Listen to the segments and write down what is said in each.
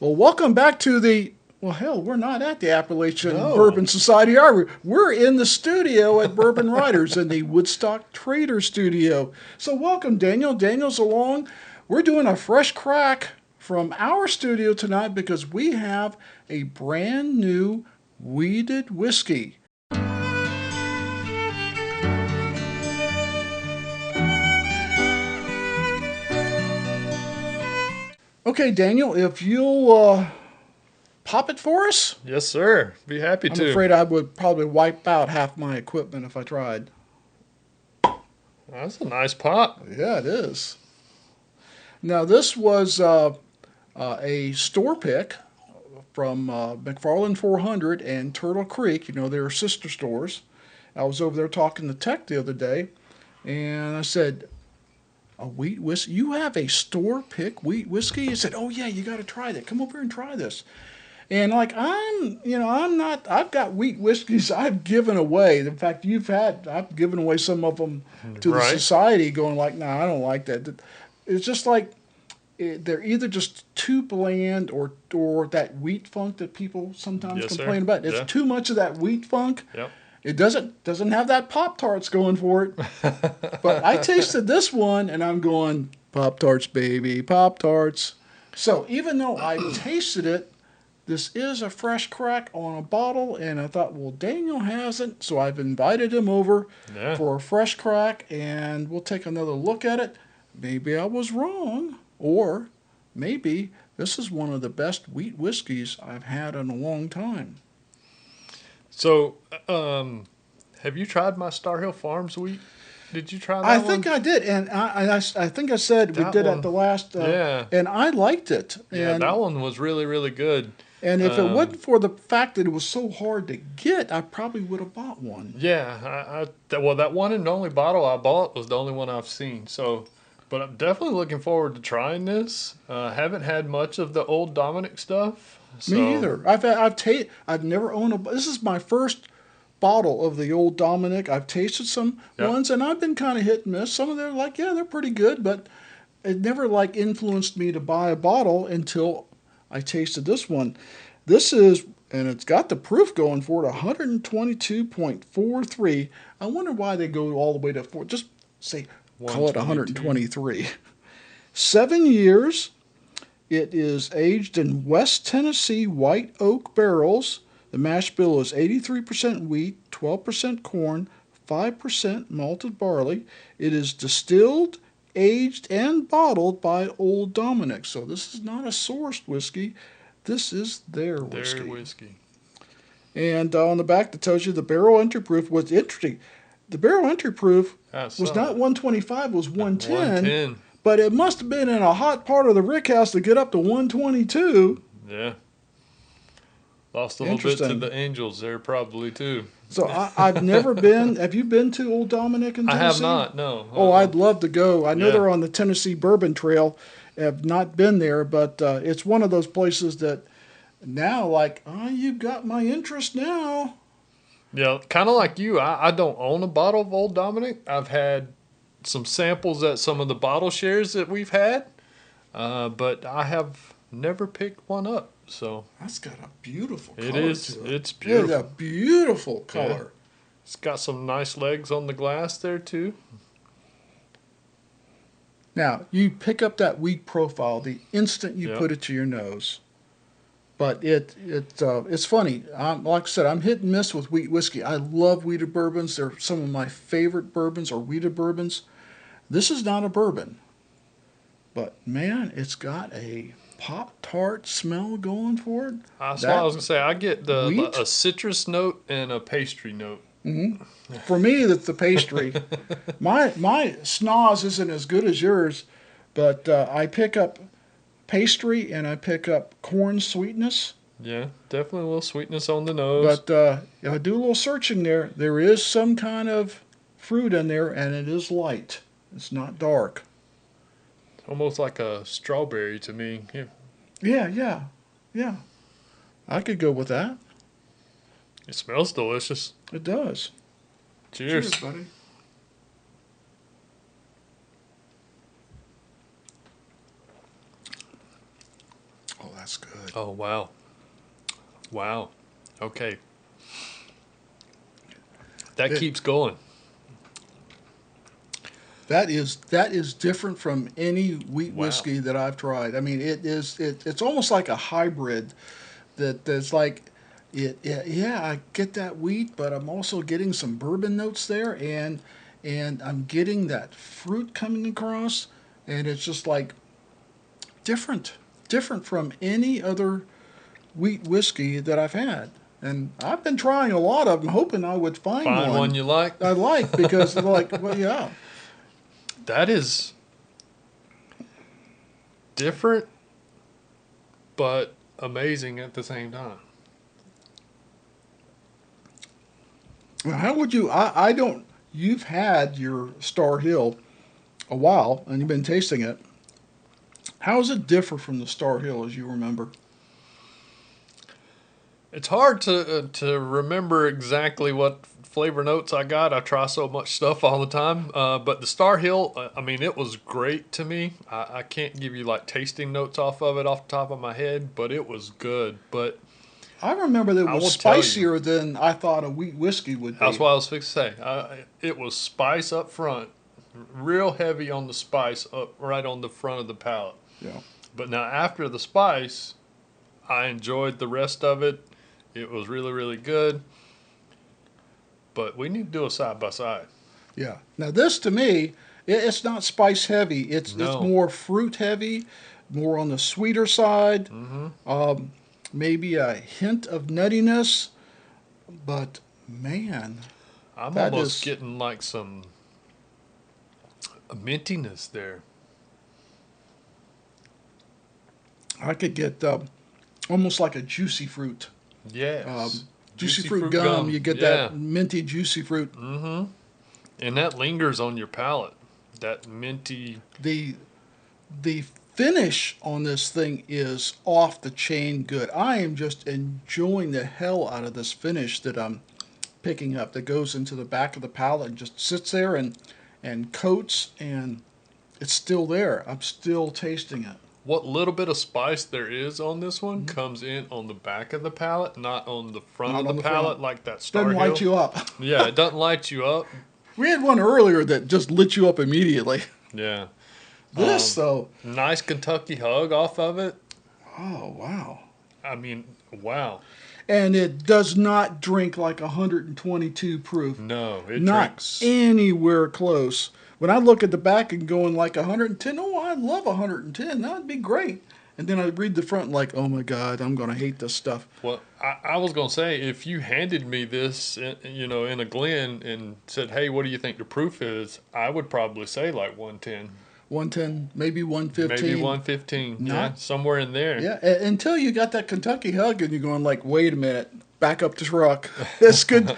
Well, welcome back to well, hell, we're not at the Appalachian No. Bourbon Society, are we? We're in the studio at Bourbon Riders in the Woodstock Trader Studio. So welcome, Daniel. Daniel's along. We're doing a fresh crack from our studio tonight because we have a brand new weeded whiskey. Okay, Daniel, if you'll pop it for us. Yes, sir. Be happy I'm to. afraid I would probably wipe out half my equipment if I tried. That's a nice pop. Yeah, it is. Now, this was a store pick from McFarland 400 and Turtle Creek. You know, they're sister stores. I was over there talking to Tech the other day, and I said, a wheat whiskey? You have a store pick wheat whiskey? He said, oh, yeah, you got to try that. Come over here and try this. And like I've got wheat whiskeys I've given away. In fact, I've given away some of them to the society going like, no, I don't like that. It's just like they're either just too bland or that wheat funk that people sometimes complain about. It's too much of that wheat funk. Yep. It doesn't have that Pop-Tarts going for it. But I tasted this one and I'm going, Pop-Tarts, baby, Pop-Tarts. So even though I tasted it, this is a fresh crack on a bottle, and I thought, well, Daniel hasn't, so I've invited him over for a fresh crack, and we'll take another look at it. Maybe I was wrong, or maybe this is one of the best wheat whiskeys I've had in a long time. So, have you tried my Star Hill Farms wheat? Did you try that I one? think I did, and I think I said we did at the last, and I liked it. Yeah, and that one was really, really good. And if it wasn't for the fact that it was so hard to get, I probably would have bought one. Yeah, well, that one and only bottle I bought was the only one I've seen. So, but I'm definitely looking forward to trying this. Haven't had much of the Old Dominick stuff. So. Me either. I've never owned this is my first bottle of the Old Dominick. I've tasted some ones, and I've been kind of hit and miss. Some of them are like, yeah, they're pretty good, but it never like influenced me to buy a bottle until I tasted this one. This is, and it's got the proof going for it, 122.43. I wonder why they go all the way to 4. Just say, call it 123. 7 years. It is aged in West Tennessee white oak barrels. The mash bill is 83% wheat, 12% corn, 5% malted barley. It is distilled, aged, and bottled by Old Dominick. So this is not a sourced whiskey. This is their whiskey. And on the back, that tells you the barrel entry proof was interesting. The barrel entry proof was not 125, it was 110. 110. But it must have been in a hot part of the rickhouse to get up to 122. Yeah. Lost a little bit to the Angels there probably too. So I've never been. Have you been to Old Dominick in Tennessee? I have not, no. Oh, I'd love to go. I know they're on the Tennessee Bourbon Trail. Have not been there, but it's one of those places that now, like, you've got my interest now. Yeah, kind of like you. I don't own a bottle of Old Dominick. I've had some samples at some of the bottle shares that we've had, but I have never picked one up. So that's got a beautiful color. It is. To it. It's beautiful. It's a beautiful color. Yeah. It's got some nice legs on the glass there too. Now, you pick up that wheat profile the instant you put it to your nose. But it's funny. Like I said, I'm hit and miss with wheat whiskey. I love wheated bourbons. They're some of my favorite bourbons are wheated bourbons. This is not a bourbon. But, man, it's got a Pop-Tart smell going for it. That's what I was going to say. I get a citrus note and a pastry note. Mm-hmm. For me, that's the pastry. My schnoz isn't as good as yours, but I pick up pastry and I pick up corn sweetness. Yeah, definitely a little sweetness on the nose. But if I do a little searching there is some kind of fruit in there, and it is light. It's not dark. Almost like a strawberry to me. Yeah. I could go with that. It smells delicious. It does. Cheers, buddy. Oh, that's good. Oh, wow. Wow. Okay. That It, keeps going. that is different from any wheat Wow. whiskey that I've tried. I mean, it's almost like a hybrid that's like yeah, I get that wheat, but I'm also getting some bourbon notes there, and I'm getting that fruit coming across, and it's just like different, different from any other wheat whiskey that I've had. And I've been trying a lot of them, hoping I would find Find one one you like? I like because they're like, well, yeah, That is different, but amazing at the same time. how would you? I don't. You've had your Star Hill a while, and you've been tasting it. How does it differ from the Star Hill as you remember? It's hard to remember exactly what flavor notes I got. I try so much stuff all the time. But the Star Hill, I mean, it was great to me. I can't give you like tasting notes off of it off the top of my head, but it was good. But I remember that it I was will tell you, spicier than I thought a wheat whiskey would that's be. what I was fixing to say. It was spice up front, real heavy on the spice up right on the front of the palate. Yeah. But now after the spice, I enjoyed the rest of it. It was really, really good. But we need to do a side by side. Yeah. Now this to me, it's not spice heavy. It's No. more fruit heavy, more on the sweeter side. Mm-hmm. Um, Maybe a hint of nuttiness, but man, I'm that almost is. getting like some mintiness there. I could get almost like a juicy fruit. Yes. Um, Juicy Juicy fruit fruit gum. gum. You get Yeah. that minty juicy fruit. Mm-hmm. And that lingers on your palate. That minty. The the finish on this thing is off the chain good. I am just enjoying the hell out of this finish that I'm picking up that goes into the back of the palate and just sits there and coats, and it's still there. I'm still tasting it. What little bit of spice there is on this one comes in on the back of the palate, not on the front Not of the on the front. palate like that Star Doesn't light Hill. you up. Yeah, it doesn't light you up. We had one earlier that just lit you up immediately. Yeah. This though, Nice Kentucky hug off of it. oh wow. I mean, wow. And it does not drink like 122 proof. No, it Not drinks. anywhere close. When I look at the back and going like 110, oh, I love 110. That would be great. And then I read the front like, oh my God, I'm going to hate this stuff. Well, I was going to say, if you handed me this, in a Glen and said, hey, what do you think the proof is? I would probably say like 110, 110, maybe 115. maybe 115. Yeah, Not, somewhere in there. yeah, until you got that Kentucky hug and you're going like, wait a minute, back up the truck. This could,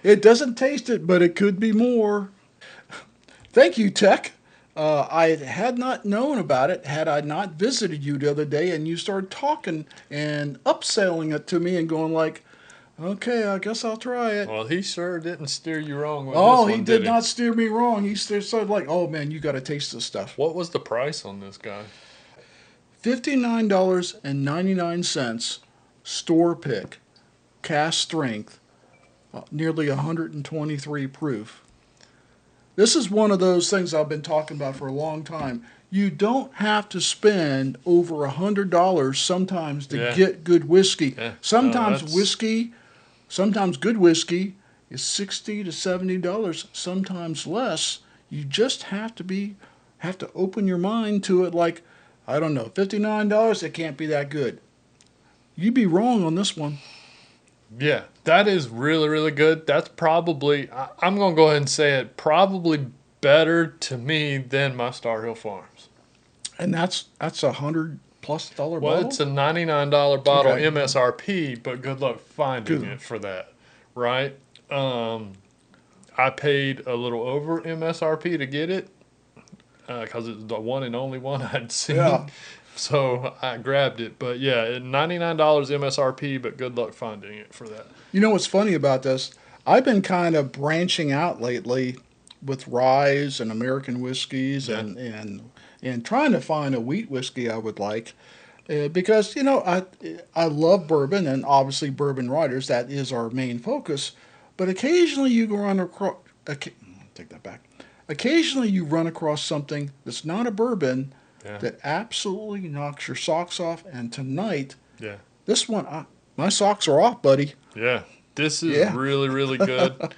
it doesn't taste it, but it could be more. Thank you, Tech. I had not known about it had I not visited you the other day and you started talking and upselling it to me and going like, okay, I guess I'll try it. Well, he sure didn't steer you wrong with Oh, this he one, did he? not steer me wrong. He started like, oh man, you got to taste this stuff. What was the price on this guy? $59.99 store pick, cast strength, nearly 123 proof. This is one of those things I've been talking about for a long time. You don't have to spend over $100 sometimes to Yeah. get good whiskey. Yeah. Sometimes That's whiskey, sometimes good whiskey is $60 to $70, sometimes less. You just have to open your mind to it like, I don't know, $59, it can't be that good. You'd be wrong on this one. Yeah, that is really, really good. That's probably, I'm going to go ahead and say it, probably better to me than my Star Hill Farms. And that's $100+ Well, bottle? it's a $99 bottle Okay. MSRP, but good luck finding Good. it for that, right? I paid a little over MSRP to get it because it's the one and only one I'd seen. Yeah. So I grabbed it. But yeah, $99 MSRP, but good luck finding it for that. You know what's funny about this? I've been kind of branching out lately with ryes and American whiskeys Yeah. and trying to find a wheat whiskey I would like. Because I love bourbon, and obviously Bourbon Riders, that is our main focus. But occasionally you go run across. Take that back. Occasionally you run across something that's not a bourbon Yeah. that absolutely knocks your socks off. And tonight, Yeah. this one, my socks are off, buddy. Yeah. This is Yeah. really, really good.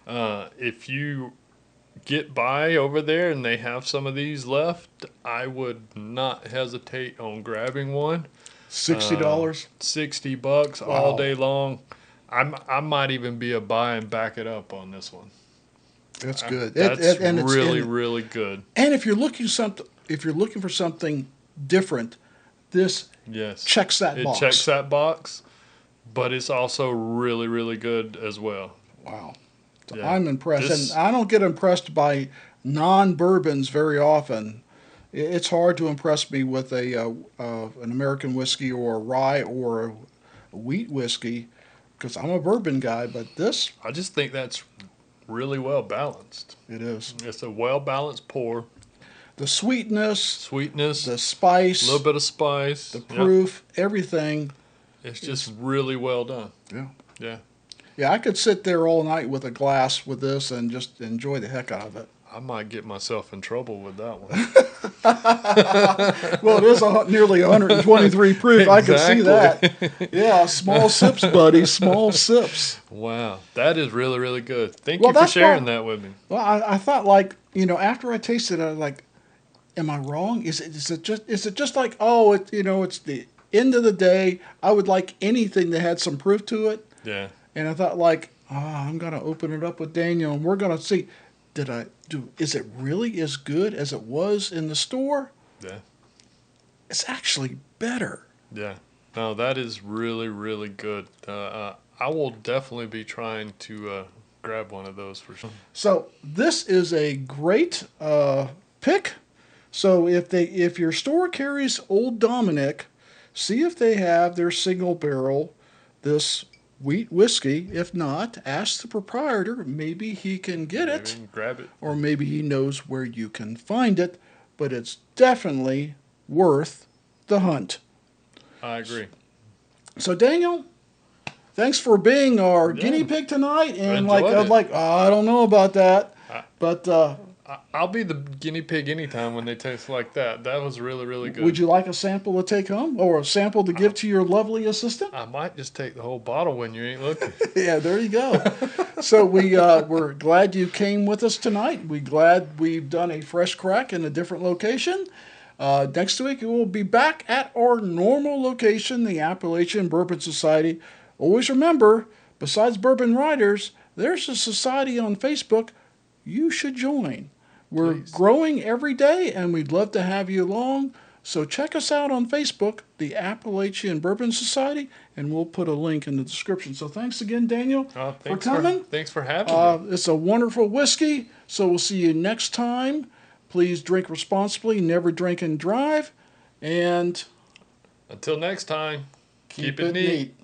If you get by over there and they have some of these left, I would not hesitate on grabbing one. $60. $60 Wow. all day long. I might even be a buy and back it up on this one. That's good. That's And really, really good. And if you're looking for something different, this Yes. checks that box. It checks that box, but it's also really, really good as well. Wow. So Yeah. I'm impressed. This- And I don't get impressed by non-bourbons very often. It's hard to impress me with an American whiskey or a rye or a wheat whiskey because I'm a bourbon guy, but this, I just think that's really well balanced. it is. It's a well balanced pour. The sweetness, Sweetness, the a spice, little bit of spice. the Yep. proof, everything. It's just really well done. Yeah. Yeah. Yeah, I could sit there all night with a glass with this and just enjoy the heck out of it. I might get myself in trouble with that one. Well, it is nearly 123 proof. I can see that. Exactly. Yeah, small sips, buddy. Small sips. Wow. That is really, really good. Thank Well, you for that's sharing why- that with me. Well, I thought like after I tasted it, I was like, am I wrong? Is it just like it's the end of the day. I would like anything that had some proof to it, Yeah. and I thought like, I'm gonna open it up with Daniel, and we're gonna see. Is it really as good as it was in the store? Yeah. It's actually better. Yeah. No, that is really, really good. I will definitely be trying to grab one of those for sure. So this is a great pick. So if your store carries Old Dominick, see if they have their single barrel, this wheat whiskey. If not, ask the proprietor. Maybe he can get Maybe it, you can grab it. or maybe he knows where you can find it. But it's definitely worth the hunt. I agree. So Daniel, thanks for being our Yeah. guinea pig tonight. And Enjoyed it. I don't know about that, but I'll be the guinea pig anytime when they taste like that. That was really, really good. would you like a sample to take home, or a sample to give to your lovely assistant? I might just take the whole bottle when you ain't looking. Yeah, there you go. So we're glad you came with us tonight. We're glad we've done a fresh crack in a different location. Next week we'll be back at our normal location, the Appalachian Bourbon Society. Always remember, besides Bourbon Riders, there's a society on Facebook you should join. We're Please. growing every day, and we'd love to have you along. So check us out on Facebook, the Appalachian Bourbon Society, and we'll put a link in the description. So thanks again, Daniel, for Thanks coming. Thanks for having me. It's a wonderful whiskey. So we'll see you next time. Please drink responsibly, never drink and drive, and Until next time, keep it neat.